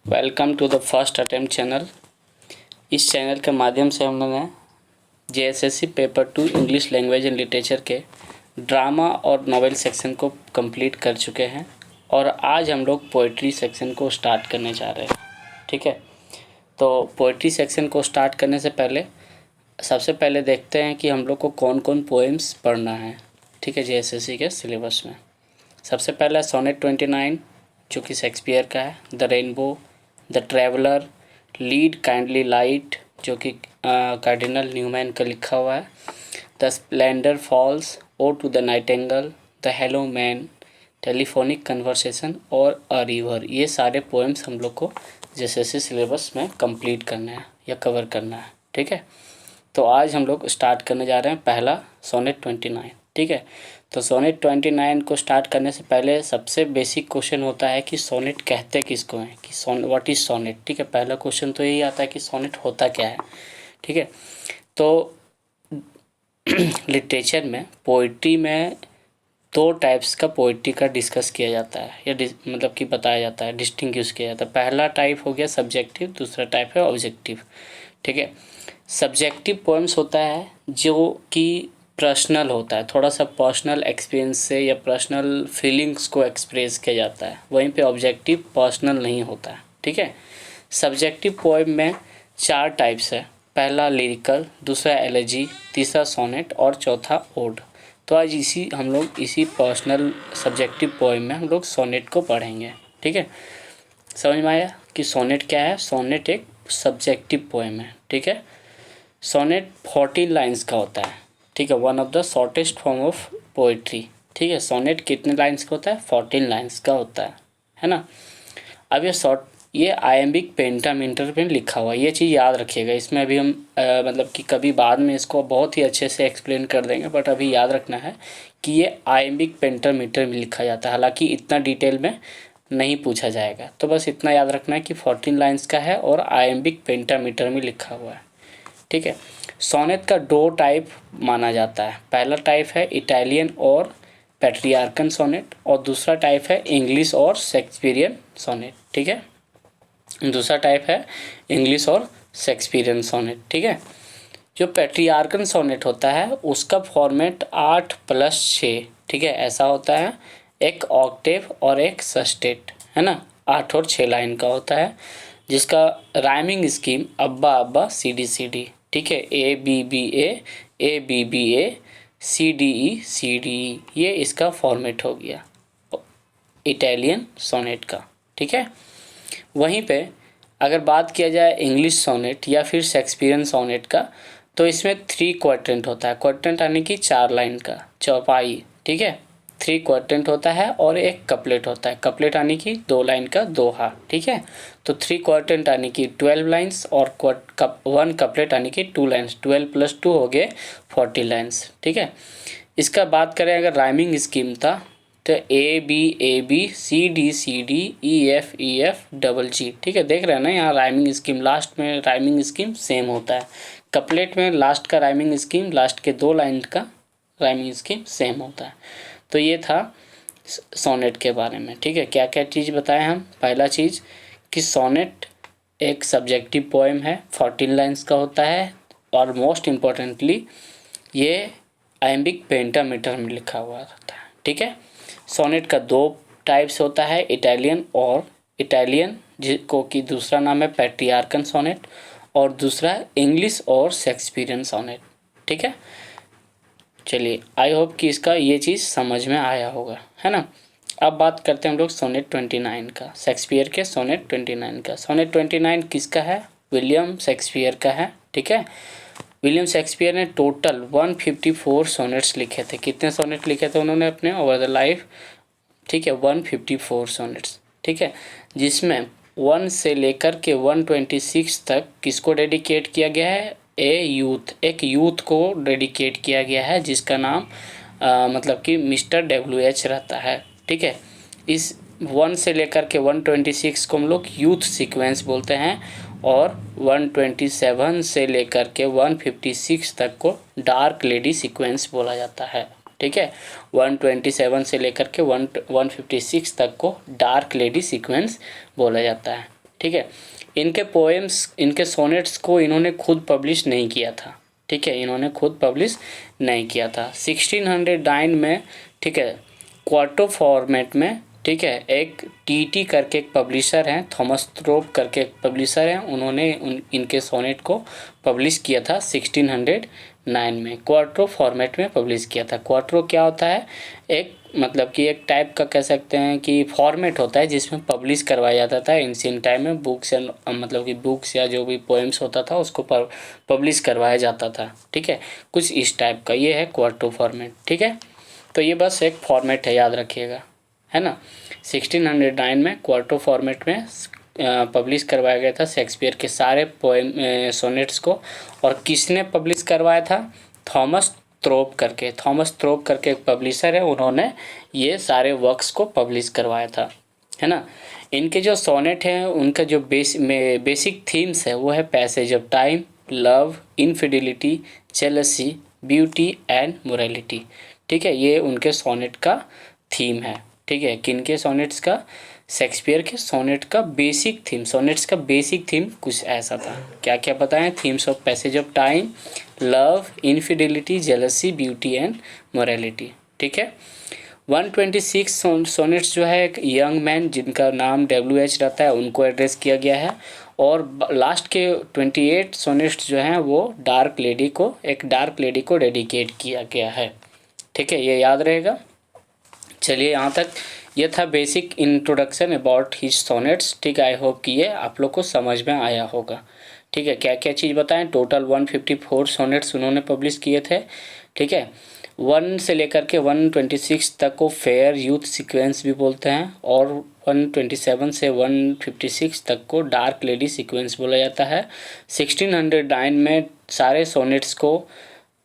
Welcome to the first attempt channel. इस channel के माध्यम से हम लोग हैं JSSC paper 2 English language and literature के ड्रामा और नॉवेल सेक्शन को कंप्लीट कर चुके हैं और आज हम लोग पोइट्री सेक्शन को स्टार्ट करने जा रहे हैं। ठीक है, तो पोइट्री सेक्शन को स्टार्ट करने से पहले सबसे पहले देखते हैं कि हम लोग को कौन कौन पोएम्स पढ़ना है। ठीक है, JSSC के सिलेबस में सबसे पहला सोनेट 29 जो कि शेक्सपियर का है, the rainbow, the traveller, lead kindly light जो कि कार्डिनल न्यूमैन का लिखा हुआ है, the splendour falls, O to the nightingale, the hollow man, telephonic conversation और अ रिवर। ये सारे पोएम्स हम लोग को JSSC सिलेबस में कंप्लीट करना है या कवर करना है। ठीक है, तो आज हम लोग स्टार्ट करने जा रहे हैं पहला सोनेट 29। ठीक है, तो सोनेट 29 को स्टार्ट करने से पहले सबसे बेसिक क्वेश्चन होता है कि सोनेट कहते किसको हैं, कि व्हाट इज़ सोनेट। ठीक है, पहला क्वेश्चन तो यही आता है कि सोनेट होता क्या है। ठीक है, तो लिटरेचर में पोइट्री में दो टाइप्स का पोइट्री का डिस्कस किया जाता है या मतलब कि बताया जाता है, डिस्टिंग्विश किया जाता है। पहला टाइप हो गया सब्जेक्टिव, दूसरा टाइप है ऑब्जेक्टिव। ठीक है, सब्जेक्टिव पोएम्स होता है जो कि पर्सनल होता है, थोड़ा सा पर्सनल एक्सपीरियंस से या पर्सनल फीलिंग्स को एक्सप्रेस किया जाता है, वहीं पे ऑब्जेक्टिव पर्सनल नहीं होता है। ठीक है, सब्जेक्टिव पोएम में 4 टाइप्स है, पहला लिरिकल, दूसरा एलेजी, तीसरा सोनेट और चौथा ओड। तो आज हम लोग इसी पर्सनल सब्जेक्टिव पोएम में हम लोग सोनेट को पढ़ेंगे। ठीक है, समझ में आया कि सोनेट क्या है। सोनेट एक सब्जेक्टिव पोएम है। ठीक है, सोनेट 14 लाइन्स का होता है। ठीक है, one of the shortest form of poetry. ठीक है, सोनेट कितने लाइन्स का होता है? 14 लाइन्स का होता है ना। अब ये आयम्बिक पेंटामीटर में लिखा हुआ है, ये चीज़ याद रखिएगा। इसमें अभी हम मतलब कि कभी बाद में इसको बहुत ही अच्छे से एक्सप्लेन कर देंगे, बट अभी याद रखना है कि ये आयम्बिक पेंटामीटर में लिखा जाता है। हालांकि इतना डिटेल में नहीं पूछा जाएगा, तो बस इतना याद रखना है कि 14 लाइन्स का है और आयम्बिक पेंटामीटर में लिखा हुआ है। ठीक है, सोनेट का 2 टाइप माना जाता है। पहला टाइप है इटालियन और पैट्रियार्कन सोनेट और दूसरा टाइप है इंग्लिश और शेक्सपियरियन सोनेट। ठीक है, दूसरा टाइप है इंग्लिश और शेक्सपियरियन सोनेट। ठीक है, जो पैट्रियार्कन सोनेट होता है उसका फॉर्मेट 8+6। ठीक है, ऐसा होता है, एक ऑक्टेव और एक सस्टेट, है ना। 8 और 6 लाइन का होता है, जिसका राइमिंग स्कीम अब्बा अब्बा CDCD। ठीक है, ABBA ABBA CDE CDE, ये इसका फॉर्मेट हो गया इटालियन सोनेट का। ठीक है, वहीं पे अगर बात किया जाए इंग्लिश सोनेट या फिर शेक्सपियरियन सोनेट का, तो इसमें 3 क्वाड्रेंट होता है। क्वाड्रेंट यानी कि 4 लाइन का चौपाई। ठीक है, 3 क्वाड्रेंट होता है और एक कपलेट होता है। कपलेट यानी कि 2 लाइन का दोहा। ठीक है, तो 3 क्वाड्रेंट यानी कि 12 लाइन्स और 1 कपलेट यानी कि 2 लाइन्स। 12 + 2 हो गए 40 लाइन्स। ठीक है, इसका बात करें अगर राइमिंग स्कीम था तो ABAB CD EF GG। ठीक है, देख रहे हैं ना यहाँ राइमिंग स्कीम, लास्ट में राइमिंग स्कीम सेम होता है। कपलेट में लास्ट का राइमिंग स्कीम, लास्ट के 2 लाइन का राइमिंग स्कीम सेम होता है। तो ये था सोनेट के बारे में। ठीक है, क्या क्या चीज़ बताएं हम। पहला चीज़ कि सोनेट एक सब्जेक्टिव पोएम है, 14 लाइन्स का होता है और मोस्ट इम्पोर्टेंटली ये आयम्बिक पेंटामीटर में लिखा हुआ रहता है। ठीक है, सोनेट का 2 टाइप्स होता है, इटालियन जिसको कि दूसरा नाम है पैट्रियार्कन सोनेट और दूसरा इंग्लिश और शेक्सपियरियन सोनेट। ठीक है, चलिए आई होप कि इसका ये चीज़ समझ में आया होगा, है ना। अब बात करते हैं हम लोग सोनेट 29 का, शेक्सपियर के सोनेट 29 का। सोनेट 29 किसका है? विलियम शेक्सपियर का है। ठीक है, विलियम शेक्सपियर ने टोटल 154 सोनेट्स लिखे थे। कितने सोनेट लिखे थे उन्होंने अपने ओवर द लाइफ? ठीक है, 154 सोनेट्स। ठीक है, जिसमें 1 से लेकर के 126 तक किसको डेडिकेट किया गया है? एक यूथ को डेडिकेट किया गया है जिसका नाम मतलब कि मिस्टर WH रहता है। ठीक है, इस 1 से लेकर के 126 को हम लोग यूथ सीक्वेंस बोलते हैं और 127 से लेकर के 156 तक को डार्क लेडी सीक्वेंस बोला जाता है। ठीक है, 127 से लेकर के 156 तक को डार्क लेडी सीक्वेंस बोला जाता है। ठीक है। इनके पोएम्स, इनके सोनेट्स को इन्होंने खुद पब्लिश नहीं किया था, ठीक है, इन्होंने खुद पब्लिश नहीं किया था। 1609 में, ठीक है, क्वार्टो फॉर्मेट में, ठीक है, एक टीटी करके एक पब्लिशर हैं, थॉमस थ्रोप करके एक पब्लिशर हैं, उन्होंने इनके सोनेट को पब्लिश किया था 1609 में, क्वार्टो फॉर्मेट में पब्लिश किया था। क्वार्टो क्या होता है? एक मतलब कि एक टाइप का कह सकते हैं कि फॉर्मेट होता है जिसमें पब्लिश करवाया जाता था एंशिएंट टाइम में, बुक्स एंड मतलब कि बुक्स या जो भी पोएम्स होता था उसको पब्लिश करवाया जाता था, ठीक है, कुछ इस टाइप का ये है क्वार्टो फॉर्मेट, ठीक है। तो ये बस एक फॉर्मेट है, याद रखिएगा, है ना। 1609 में क्वार्टो फॉर्मेट में पब्लिश करवाया गया था शेक्सपियर के सारे पोएम सोनेट्स को। और किसने पब्लिश करवाया था? थॉमस थ्रोप करके, थॉमस थ्रोप करके एक पब्लिशर है, उन्होंने ये सारे वर्क्स को पब्लिश करवाया था, है ना। इनके जो सोनेट हैं उनका जो बेसिक थीम्स है वो है passage of time, love, infidelity, jealousy, beauty and morality, ठीक है। ये उनके सोनेट का थीम है, ठीक है। किनके सोनेट्स का? शेक्सपियर के सोनेट का बेसिक थीम, सोनेट्स का बेसिक थीम कुछ ऐसा था। क्या क्या बताएं? Themes of passage of time, love, infidelity, jealousy, beauty and morality, ठीक है। 126 सोनेट्स जो है एक यंग मैन जिनका नाम WH रहता है उनको एड्रेस किया गया है। और लास्ट के 28 सोनेट्स जो हैं वो डार्क लेडी को, एक डार्क लेडी को डेडिकेट किया गया है, ठीक है, ये याद रहेगा। चलिए यहाँ तक ये था basic introduction about his sonnets, ठीक है। आई होप कि ये आप लोग को समझ में आया होगा, ठीक है। क्या क्या चीज़ बताएं? टोटल 154 सोनेट्स उन्होंने पब्लिश किए थे, ठीक है। 1 से लेकर के 126 तक को फेयर यूथ सीक्वेंस भी बोलते हैं, और 127 से 156 तक को डार्क लेडी सीक्वेंस बोला जाता है। 1609 में सारे सोनेट्स को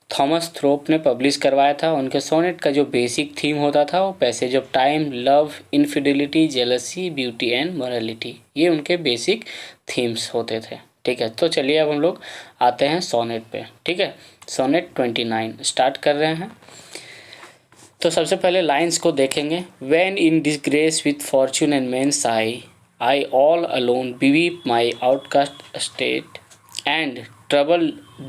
थॉमस थ्रोप ने पब्लिश करवाया था। उनके सोनेट का जो बेसिक थीम होता था वो passage of time, love, infidelity, jealousy, beauty and morality, ये उनके बेसिक थीम्स होते थे, ठीक है। तो चलिए अब हम लोग आते हैं सोनेट पे, ठीक है। सोनेट 29 स्टार्ट कर रहे हैं। तो सबसे पहले लाइंस को देखेंगे। When in disgrace with fortune and men's I all alone beweep my outcast state and trouble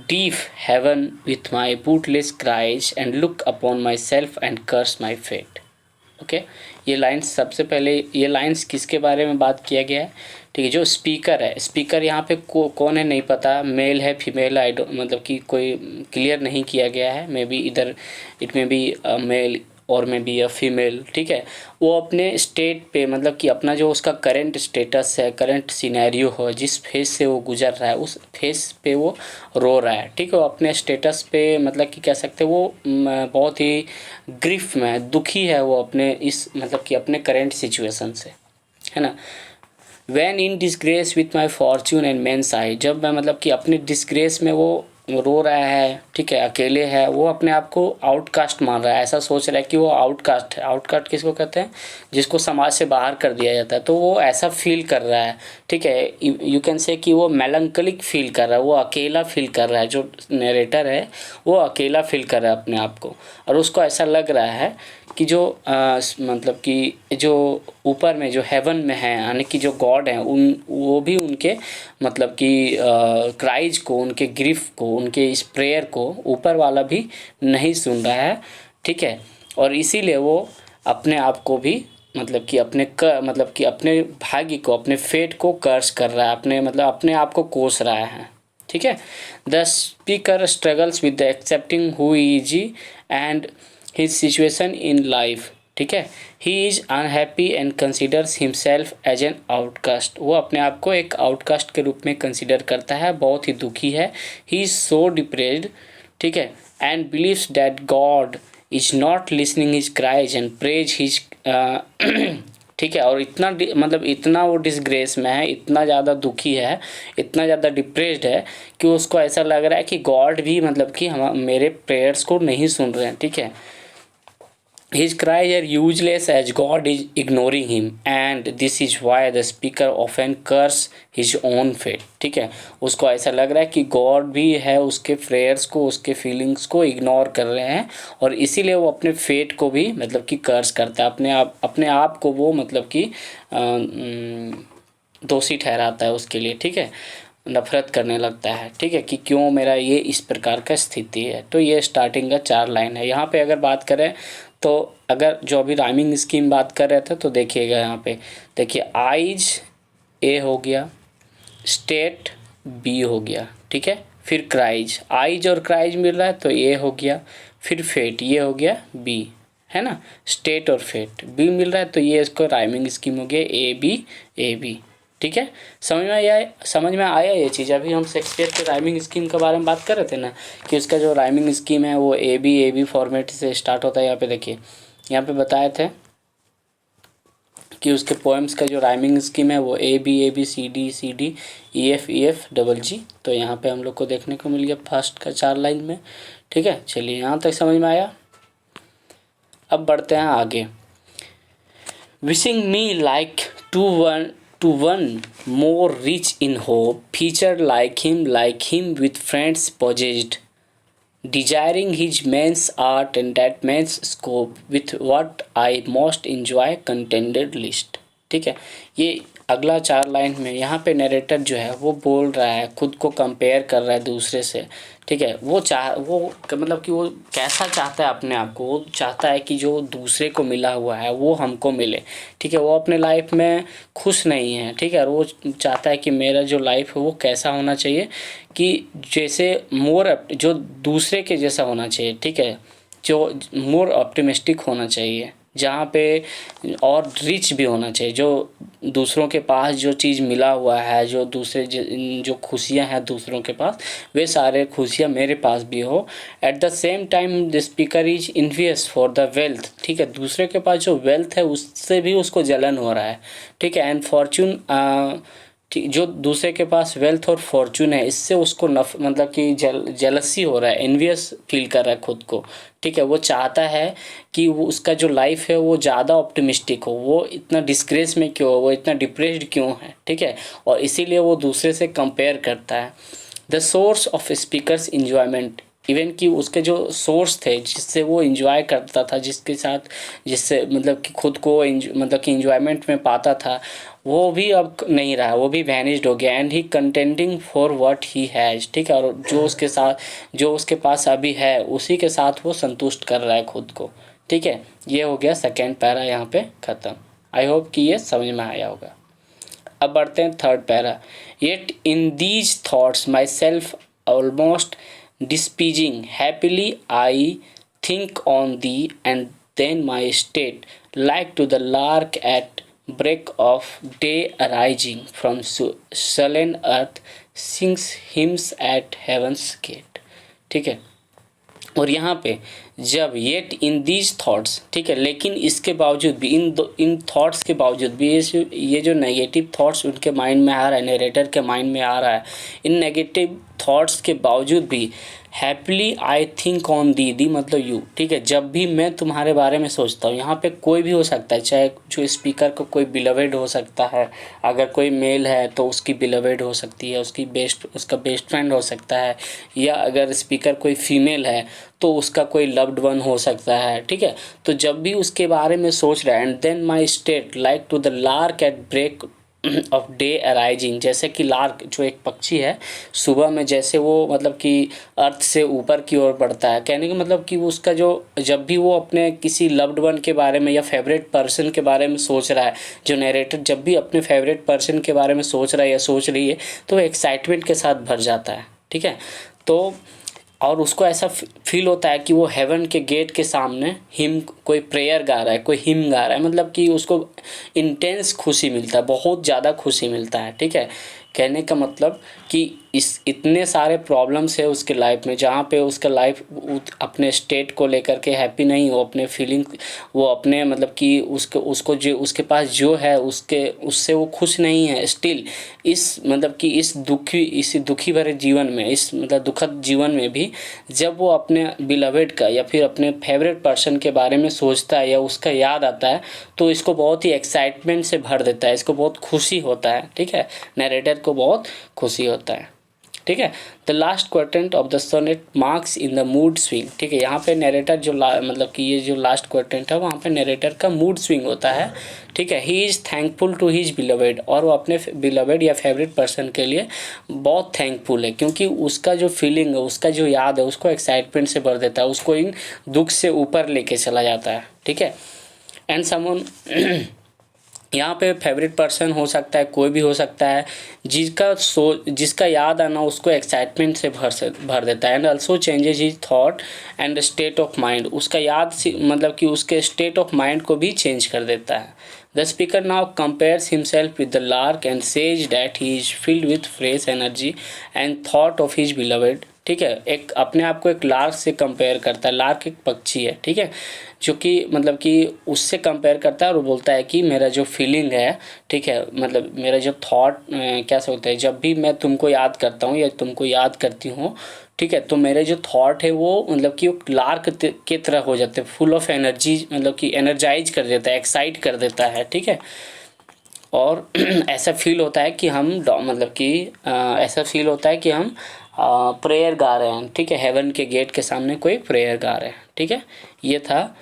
deep heaven with my bootless cries and look upon myself and curse my fate. Okay ये lines, सबसे पहले ये lines किसके बारे में बात किया गया है? ठीक है, जो स्पीकर है, स्पीकर यहाँ पे कौन है नहीं पता, मेल है फीमेल, आई डोंट मतलब कि कोई क्लियर नहीं किया गया है। मे बी इधर इट में बी मेल और में बी अ फीमेल, ठीक है। वो अपने स्टेट पे मतलब कि अपना जो उसका करंट स्टेटस है, करंट सिनेरियो हो, जिस फेज से वो गुजर रहा है उस फेज पे वो रो रहा है, ठीक है। वो अपने स्टेटस पे मतलब कि कह सकते हैं वो बहुत ही ग्रीफ में दुखी है वो अपने इस मतलब कि अपने करंट सिचुएशन से, है ना। When in disgrace with my fortune and men's I, जब मैं मतलब कि अपने डिसग्रेस में वो रो रहा है, ठीक है, अकेले है, वो अपने आप को आउटकास्ट मान रहा है, ऐसा सोच रहा है कि वो आउटकास्ट है। आउटकास्ट किसको कहते हैं? जिसको समाज से बाहर कर दिया जाता है, तो वो ऐसा फील कर रहा है, ठीक है। यू कैन से कि वो मेलंकलिक फील कर रहा है, वो अकेला फील कर रहा है, जो नरेटर है वो अकेला फील कर रहा है अपने आप को। और उसको ऐसा लग रहा है कि जो मतलब कि जो ऊपर में जो हेवन में है यानी कि जो गॉड हैं उन वो भी उनके मतलब कि क्राइज को, उनके ग्रीफ को, उनके इस प्रेयर को ऊपर वाला भी नहीं सुन रहा है, ठीक है। और इसीलिए वो अपने आप को भी मतलब कि अपने भाग्य को, अपने फेट को कर्स कर रहा है, अपने आप को कोस रहा है, ठीक है। The speaker struggles with the accepting who is he and his situation in life, ठीक है। he is unhappy and considers himself as an outcast, वो अपने आप को एक आउटकास्ट के रूप में कंसिडर करता है, बहुत ही दुखी है। he is so depressed, ठीक है, and believes that God is not listening his cries and prays his ठीक है। और इतना वो डिसग्रेस में है, इतना ज़्यादा दुखी है, इतना ज़्यादा डिप्रेस्ड है कि उसको ऐसा लग रहा है कि गॉड भी मतलब कि हम मेरे प्रेयर्स को नहीं सुन रहे हैं, ठीक है। His cries are useless as God is ignoring him and this is why the speaker often curse his own fate, ठीक है। उसको ऐसा लग रहा है कि गॉड भी है उसके प्रेयर्स को, उसके फीलिंग्स को इग्नोर कर रहे हैं, और इसीलिए वो अपने फेट को भी मतलब कि कर्स करता है, अपने आप को वो मतलब कि दोषी ठहराता है उसके लिए, ठीक है, नफरत करने लगता है, ठीक है, कि क्यों मेरा ये इस प्रकार का स्थिति है। तो ये स्टार्टिंग का 4 लाइन है। यहाँ पे अगर बात करें तो अगर जो अभी राइमिंग स्कीम बात कर रहे थे तो देखिएगा यहाँ पे, देखिए आइज ए हो गया, स्टेट बी हो गया, ठीक है, फिर क्राइज, आइज और क्राइज मिल रहा है तो ए हो गया, फिर फेट ये हो गया बी, है ना, स्टेट और फेट बी मिल रहा है तो ये इसको राइमिंग स्कीम हो गया ए बी, ठीक है। समझ में आया ये चीज़। अभी हम शेक्सपियर के राइमिंग स्कीम के बारे में बात कर रहे थे ना, कि उसका जो राइमिंग स्कीम है वो ए बी फॉर्मेट से स्टार्ट होता है। यहाँ पे देखिए, यहाँ पे बताए थे कि उसके पोएम्स का जो राइमिंग स्कीम है वो A B C D E F double G. तो यहाँ पे हम लोग को देखने को मिल गया फर्स्ट का 4 लाइन में, ठीक है। चलिए यहाँ तक समझ में आया। अब बढ़ते हैं आगे। Wishing me like to one more rich in hope, feature like him with friends possessed, desiring his man's art and that man's scope with what I most enjoy contended list, ठीक है। ये अगला 4 लाइन में यहाँ पे narrator जो है वो बोल रहा है, खुद को कंपेयर कर रहा है दूसरे से, ठीक है। वो मतलब कि वो कैसा चाहता है अपने आप को, वो चाहता है कि जो दूसरे को मिला हुआ है वो हमको मिले, ठीक है। वो अपने लाइफ में खुश नहीं है, ठीक है, और वो चाहता है कि मेरा जो लाइफ है वो कैसा होना चाहिए, कि जैसे जो दूसरे के जैसा होना चाहिए, ठीक है, जो मोर ऑप्टिमिस्टिक होना चाहिए, जहाँ पे और रिच भी होना चाहिए, जो दूसरों के पास जो चीज़ मिला हुआ है, जो दूसरे जो खुशियाँ हैं दूसरों के पास, वे सारे खुशियाँ मेरे पास भी हो। At the same time the speaker is इन्वियस for the wealth, ठीक है, दूसरे के पास जो वेल्थ है उससे भी उसको जलन हो रहा है, ठीक है। एंड फॉर्चून, जो दूसरे के पास वेल्थ और फॉर्चून है इससे उसको मतलब कि जेलसी हो रहा है, एनवियस फील कर रहा है खुद को, ठीक है। वो चाहता है कि वो उसका जो लाइफ है वो ज़्यादा ऑप्टिमिस्टिक हो, वो इतना डिस्ग्रेस में क्यों हो, वो इतना डिप्रेस्ड क्यों है, ठीक है, और इसीलिए वो दूसरे से कंपेयर करता है। The source of speakers enjoyment, even कि उसके जो सोर्स थे जिससे वो इंजॉय करता था, जिससे मतलब कि खुद को मतलब कि इंजॉयमेंट में पाता था, वो भी अब नहीं रहा, वो भी वैनिश्ड हो गया। And he contenting for what he has, ठीक है, और जो उसके पास अभी है उसी के साथ वो संतुष्ट कर रहा है खुद को, ठीक है। ये हो गया सेकेंड पैरा यहाँ पे ख़त्म। आई होप कि ये समझ में आया होगा। अब बढ़ते हैं third para. Yet in these thoughts my self almost displeasing, happily I think on thee, and then my state, like to the lark at break of day arising from sullen earth, sings hymns at heaven's gate, ठीक है। और यहाँ पे जब yet in these thoughts, ठीक है, लेकिन इसके बावजूद भी इन थॉट्स के बावजूद भी ये जो नेगेटिव थॉट्स उनके माइंड में आ रहा है, नरेटर के माइंड में आ रहा है, इन नेगेटिव थॉट्स के बावजूद भी happily I think on the मतलब यू, ठीक है, जब भी मैं तुम्हारे बारे में सोचता हूँ। यहाँ पे कोई भी हो सकता है, चाहे जो स्पीकर को कोई बिलवेड हो सकता है, अगर कोई मेल है तो उसकी बिलवेड हो सकती है, उसका बेस्ट फ्रेंड हो सकता है, या अगर स्पीकर कोई फीमेल है तो उसका कोई लव्ड वन हो सकता है, ठीक है। तो जब भी उसके बारे में सोच रहा है, and then my state like to the lark at break of day arising, जैसे कि लार्क जो एक पक्षी है, सुबह में जैसे वो मतलब कि अर्थ से ऊपर की ओर बढ़ता है, कहने का मतलब कि उसका जो जब भी वो अपने किसी लव्ड वन के बारे में या फेवरेट पर्सन के बारे में सोच रहा है, जो नरेटर जब भी अपने फेवरेट पर्सन के बारे में सोच रहा है या सोच रही है तो एक्साइटमेंट के साथ भर जाता है, ठीक है। तो और उसको ऐसा फील होता है कि वो हेवन के गेट के सामने कोई प्रेयर गा रहा है, कोई हिम गा रहा है, मतलब कि उसको इंटेंस खुशी मिलता है, बहुत ज़्यादा खुशी मिलता है, ठीक है। कहने का मतलब कि इतने सारे प्रॉब्लम्स है उसके लाइफ में, जहाँ पे उसका लाइफ अपने स्टेट को लेकर के हैप्पी नहीं हो, अपने फीलिंग वो अपने मतलब कि उसको जो उसके पास जो है उससे वो खुश नहीं है। स्टिल इस मतलब कि इस दुखी भरे जीवन में, इस मतलब दुखद जीवन में भी जब वो अपने बिलवेड का या फिर अपने फेवरेट पर्सन के बारे में सोचता है या उसका याद आता है तो इसको बहुत ही एक्साइटमेंट से भर देता है, इसको बहुत खुशी होता है, ठीक है, नरेटर को बहुत खुशी होता है। ठीक है। The last quadrant of the sonnet marks in the mood swing, ठीक है। यहाँ पे नरेटर जो मतलब कि ये जो लास्ट क्वाड्रेंट है वहाँ पे नरेटर का मूड स्विंग होता है, ठीक है। He is thankful to his beloved, और वो अपने बिलोवेड या फेवरेट पर्सन के लिए बहुत थैंकफुल है, क्योंकि उसका जो फीलिंग है, उसका जो याद है, उसको एक्साइटमेंट से भर देता है, उसको इन दुख से ऊपर लेके चला जाता है, ठीक है। एंड समवन यहाँ पे फेवरेट पर्सन हो सकता है, कोई भी हो सकता है, जिसका याद आना उसको एक्साइटमेंट से भर देता है। And also changes his thought and state of mind, उसका याद मतलब कि उसके स्टेट ऑफ माइंड को भी चेंज कर देता है। The speaker now compares himself with the lark and says that he is filled with fresh energy and thought of his beloved, ठीक है। एक अपने आप को एक लार्क से कंपेयर करता है, लार्क एक पक्षी है, ठीक है, जो कि मतलब कि उससे कंपेयर करता है और वो बोलता है कि मेरा जो फीलिंग है, ठीक है, मतलब मेरा जो थॉट क्या बोलते हैं, जब भी मैं तुमको याद करता हूँ या तुमको याद करती हूँ, ठीक है, तो मेरे जो थॉट है वो मतलब कि वो लार्क की तरह हो जाते हैं, फुल ऑफ एनर्जी, मतलब कि एनर्जाइज कर देता है, एक्साइट कर देता है, ठीक है। और ऐसा फील होता है कि हम मतलब कि ऐसा फील होता है कि हम प्रेयर गा रहे हैं, ठीक है, हेवन के गेट के सामने कोई प्रेयर गा रहे हैं, ठीक है। ये था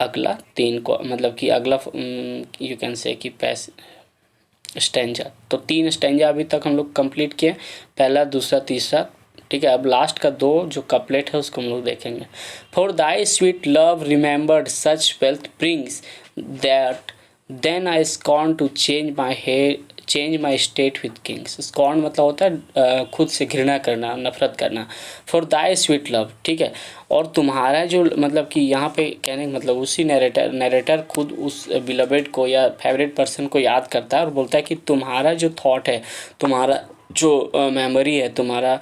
अगला 3 को, मतलब कि अगला यू कैन से कि स्टेंजा। तो 3 स्टेंजा अभी तक हम लोग कंप्लीट किए, पहला, दूसरा, तीसरा, ठीक है। अब लास्ट का 2 जो कपलेट है उसको हम लोग देखेंगे। For thy sweet love remembered such wealth brings that then I scorn to change my state with kings. Scorn मतलब होता है खुद से घृणा करना, नफरत करना। फॉर दाई स्वीट लव, ठीक है। और तुम्हारा जो मतलब कि यहाँ पे कहने का मतलब उसी नरेटर खुद उस बिलवेड को या फेवरेट पर्सन को याद करता है और बोलता है कि तुम्हारा जो थॉट है, तुम्हारा जो मेमोरी है, तुम्हारा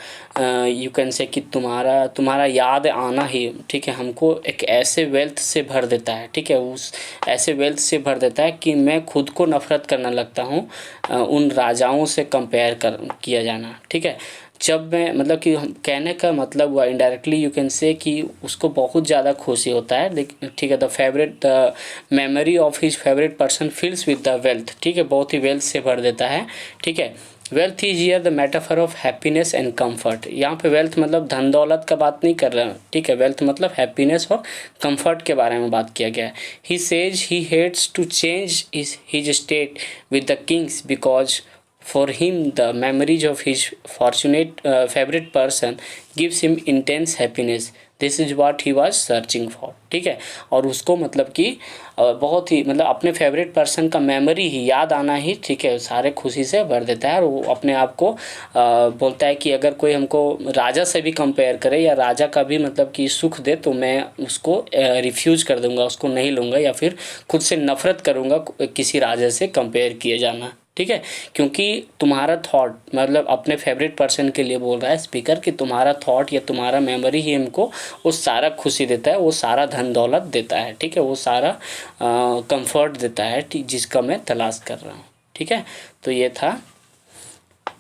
यू कैन से कि तुम्हारा याद आना ही, ठीक है, हमको एक ऐसे वेल्थ से भर देता है, ठीक है, उस ऐसे वेल्थ से भर देता है कि मैं खुद को नफरत करने लगता हूँ उन राजाओं से कंपेयर किया जाना, ठीक है। जब मैं मतलब कि हम कहने का मतलब हुआ इनडायरेक्टली यू कैन से कि उसको बहुत ज़्यादा खुशी होता है, लेकिन ठीक है, the memory of his favourite person fills with the wealth, ठीक है, बहुत ही वेल्थ से भर देता है, ठीक है। Wealth is here the metaphor of happiness and comfort. यहाँ पे वेल्थ मतलब धन दौलत का बात नहीं कर रहे हैं, ठीक है, वेल्थ मतलब हैप्पीनेस और कंफर्ट के बारे में बात किया गया है। He says he hates to change his state with the kings because for him the memories of his fortunate favorite person gives him intense happiness. This is what he was searching for, ठीक है। और उसको मतलब कि बहुत ही मतलब अपने favourite person का मेमोरी ही, याद आना ही, ठीक है, सारे खुशी से भर देता है। और वो अपने आप को बोलता है कि अगर कोई हमको राजा से भी कंपेयर करे या राजा का भी मतलब कि सुख दे तो मैं उसको रिफ्यूज कर दूंगा, उसको नहीं लूँगा, या फिर खुद से नफरत करूँगा किसी राजा से कंपेयर किए जाना, ठीक है। क्योंकि तुम्हारा थॉट मतलब अपने फेवरेट पर्सन के लिए बोल रहा है स्पीकर कि तुम्हारा थॉट या तुम्हारा मेमोरी ही हमको वो सारा खुशी देता है, वो सारा धन दौलत देता है, ठीक है, वो सारा कंफर्ट देता है, जिसका मैं तलाश कर रहा हूँ, ठीक है। तो ये था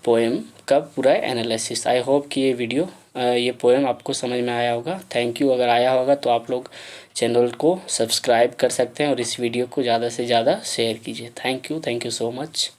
पोएम का पूरा एनालिसिस। आई होप कि ये पोएम आपको समझ में आया होगा। Thank you. अगर आया होगा तो आप लोग चैनल को सब्सक्राइब कर सकते हैं और इस वीडियो को ज़्यादा से ज़्यादा शेयर कीजिए। Thank you so much.